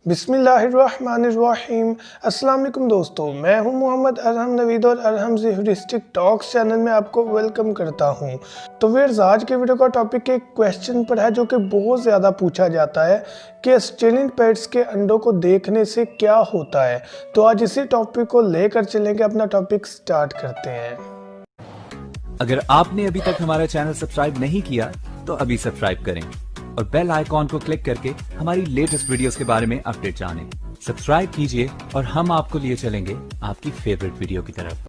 बिस्मिल्लाहिर्रहमानिर्रहीम। अस्सलाम वालेकुम दोस्तों, मैं हूं मोहम्मद अरहम नवीद और अरहम ह्यूरिस्टिक टॉक्स चैनल में आपको वेलकम करता हूं। तो व्यूअर्स, आज के वीडियो का टॉपिक एक क्वेश्चन पर है जो कि बहुत ज़्यादा पूछा जाता है कि ऑस्ट्रेलियन पेट्स के अंडों को देखने से क्या होता है। तो आज इसी टॉपिक को लेकर चलेंगे, अपना टॉपिक स्टार्ट करते हैं। अगर आपने अभी तक हमारा चैनल सब्सक्राइब नहीं किया तो अभी सब्सक्राइब करें और बेल आइकॉन को क्लिक करके हमारी लेटेस्ट वीडियोस के बारे में अपडेट जानें। सब्सक्राइब कीजिए और हम आपको लिए चलेंगे आपकी फेवरेट वीडियो की तरफ।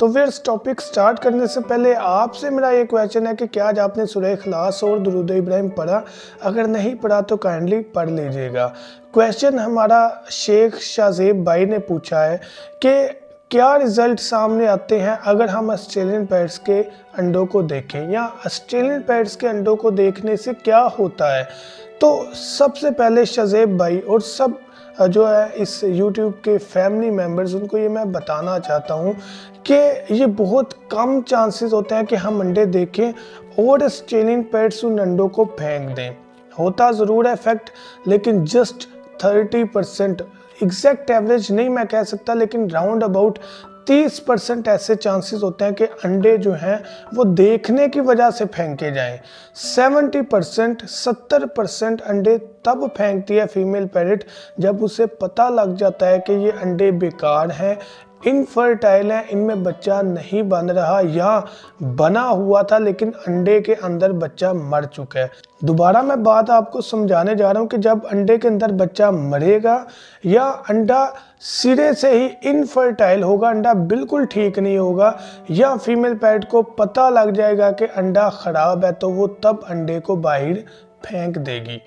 तो व्यूअर्स, टॉपिक स्टार्ट करने से पहले आपसे मेरा ये क्वेश्चन है कि क्या आज आपने सूरह इखलास और दुरूद इब्राहिम पढ़ा? अगर नहीं पढ़ा तो काइंडली पढ़ लीजिएगा। क्वेश्चन हमारा शेख शाहजेब भाई ने पूछा है कि क्या रिज़ल्ट सामने आते हैं अगर हम ऑस्ट्रेलियन पेट्स के अंडों को देखें, या ऑस्ट्रेलियन पेट्स के अंडों को देखने से क्या होता है। तो सबसे पहले शाहजेब भाई और सब जो है इस YouTube के फैमिली मेम्बर्स, उनको ये मैं बताना चाहता हूँ कि ये बहुत कम चांसेस होते हैं कि हम अंडे देखें और ऑस्ट्रेलियन पेट्स उन अंडों को फेंक दें। होता ज़रूर है फैक्ट, लेकिन जस्ट 30%, एग्जैक्ट एवरेज नहीं मैं कह सकता, लेकिन राउंड अबाउट 30% ऐसे चांसेस होते हैं कि अंडे जो हैं वो देखने की वजह से फेंके जाएं। 70% अंडे तब फेंकती है फीमेल पैरेट जब उसे पता लग जाता है कि ये अंडे बेकार हैं, इनफर्टाइल हैं, इनमें बच्चा नहीं बन रहा, या बना हुआ था लेकिन अंडे के अंदर बच्चा मर चुका है। दोबारा मैं बात आपको समझाने जा रहा हूँ कि जब अंडे के अंदर बच्चा मरेगा या अंडा सिरे से ही इनफर्टाइल होगा, अंडा बिल्कुल ठीक नहीं होगा, या फीमेल पैरेट को पता लग जाएगा कि अंडा ख़राब है, तो वो तब अंडे को बाहर फेंक देगी।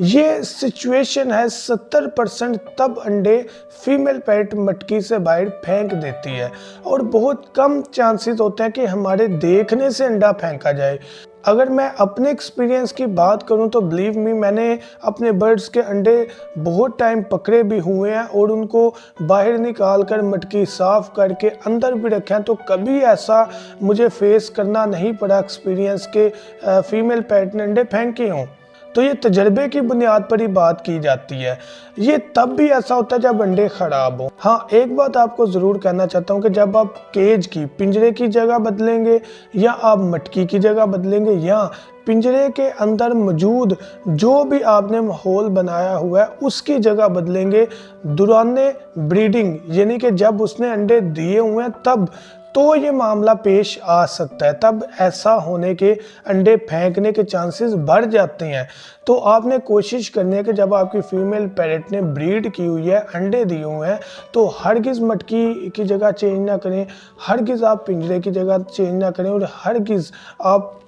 ये सिचुएशन है 70% तब अंडे फीमेल पैरेट मटकी से बाहर फेंक देती है, और बहुत कम चांसेस होते हैं कि हमारे देखने से अंडा फेंका जाए। अगर मैं अपने एक्सपीरियंस की बात करूं तो बिलीव मी, मैंने अपने बर्ड्स के अंडे बहुत टाइम पकड़े भी हुए हैं और उनको बाहर निकाल कर मटकी साफ़ करके अंदर भी रखे हैं, तो कभी ऐसा मुझे फेस करना नहीं पड़ा एक्सपीरियंस के फीमेल पैरेट ने अंडे फेंके हों। तो ये तजर्बे की बुनियाद पर ही बात की जाती है। ये तब भी ऐसा होता है जब अंडे ख़राब हो। हाँ, एक बात आपको ज़रूर कहना चाहता हूँ कि जब आप केज की, पिंजरे की जगह बदलेंगे, या आप मटकी की जगह बदलेंगे, या पिंजरे के अंदर मौजूद जो भी आपने माहौल बनाया हुआ है उसकी जगह बदलेंगे दौराने ब्रीडिंग, यानी कि जब उसने अंडे दिए हुए हैं तब, तो ये मामला पेश आ सकता है। तब ऐसा होने के, अंडे फेंकने के चांसेस बढ़ जाते हैं। तो आपने कोशिश करनी है कि जब आपकी फीमेल पैरेट ने ब्रीड की हुई है, अंडे दिए हुए हैं, तो हरगिज़ मटकी की जगह चेंज ना करें, हरगिज़ आप पिंजरे की जगह चेंज ना करें, और हरगिज़ आप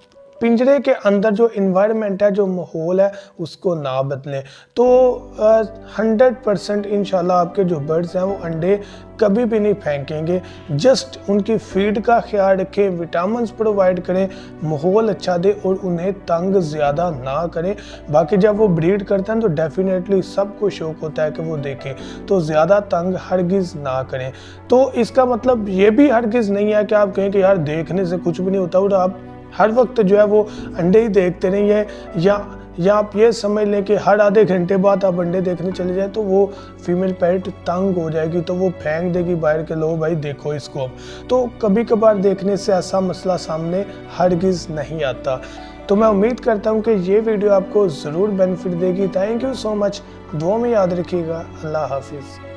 पिंजरे के अंदर जो इन्वायरमेंट है, जो माहौल है, उसको ना बदलें। तो 100% इंशाल्लाह आपके जो बर्ड्स हैं वो अंडे कभी भी नहीं फेंकेंगे। जस्ट उनकी फीड का ख्याल रखें, विटामिन्स प्रोवाइड करें, माहौल अच्छा दें और उन्हें तंग ज़्यादा ना करें। बाकी जब वो ब्रीड करते हैं तो डेफिनेटली सबको शौक होता है कि वो देखें, तो ज़्यादा तंग हरगिज़ ना करें। तो इसका मतलब ये भी हरगिज़ नहीं है कि आप कहें कि यार देखने से कुछ भी नहीं होता और आप हर वक्त जो है वो अंडे ही देखते नहीं है, या आप ये समझ लें कि हर आधे घंटे बाद आप अंडे देखने चले जाएं तो वो फीमेल पैरेट तंग हो जाएगी, तो वो फेंक देगी बाहर के, लो भाई देखो इसको। तो कभी कभार देखने से ऐसा मसला सामने हरगिज़ नहीं आता। तो मैं उम्मीद करता हूँ कि ये वीडियो आपको ज़रूर बेनिफिट देगी। Thank you so much. दुआ में याद रखिएगा। अल्लाह हाफिज़।